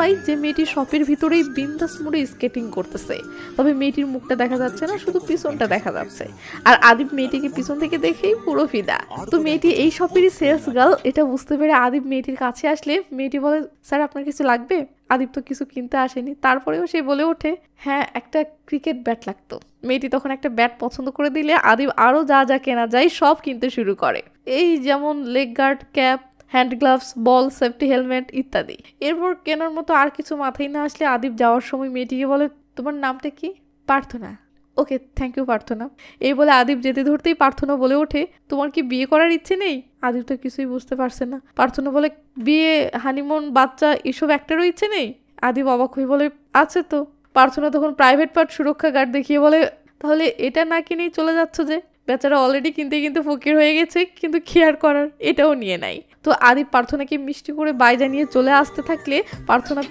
পাই যে মেয়েটি শপের ভিতরেই বিন্দাস মোড়ে স্কেটিং করতেছে, তবে মেয়েটির মুখটা দেখা যাচ্ছে না, শুধু পিছনটা দেখা যাচ্ছে। আর আদিব মেয়েটিকে পিছন থেকে দেখেই পুরো ফিদা। তো মেয়েটি এই শপেরই সেলস গার্ল, এটা বুঝতে পেরে আদিব মেয়েটির কাছে আসলে মেয়েটি বলে, স্যার আপনার কিছু লাগবে? আদিব তো কিছু কিনতে আসেনি, তারপরেও সে বলে ওঠে, হ্যাঁ একটা ক্রিকেট ব্যাট লাগতো। মেয়েটি তখন একটা ব্যাট পছন্দ করে দিলে আদিব আরো যা যা কেনা যায় সব কিনতে শুরু করে, এই যেমন leg guard, cap, hand gloves, ball, safety helmet ইত্যাদি। এরপর কেনার মতো আর কিছু মাথায় না আসলে আদিব যাওয়ার সময় মেয়েটিকে বলে, তোমার নামটা কি? প্রার্থনা। ওকে, থ্যাংক ইউ প্রার্থনা। এই বলে আদিব যেতে ধরতেই প্রার্থনা বলে ওঠে, তোমার কি বিয়ে করার ইচ্ছে নেই? আদিব তো কিছুই বুঝতে পারছে না। প্রার্থনা বলে, বিয়ে, হানিমুন, বাচ্চা এসব একটারও ইচ্ছে নেই? আদিব অবাক হয়ে বলে, আছে তো। প্রার্থনা তখন প্রাইভেট পার্ট সুরক্ষা গার্ড দেখিয়ে বলে, তাহলে এটা না কিনেই চলে যাচ্ছ যে? বেচারা অলরেডি কিনতে কিন্তু ফকির হয়ে গেছে, কিন্তু কি আর করার, এটাও নিয়ে নাই। তো আদিব প্রার্থনাকে মিষ্টি করে বাই জানিয়ে চলে আসতে থাকলে প্রার্থনা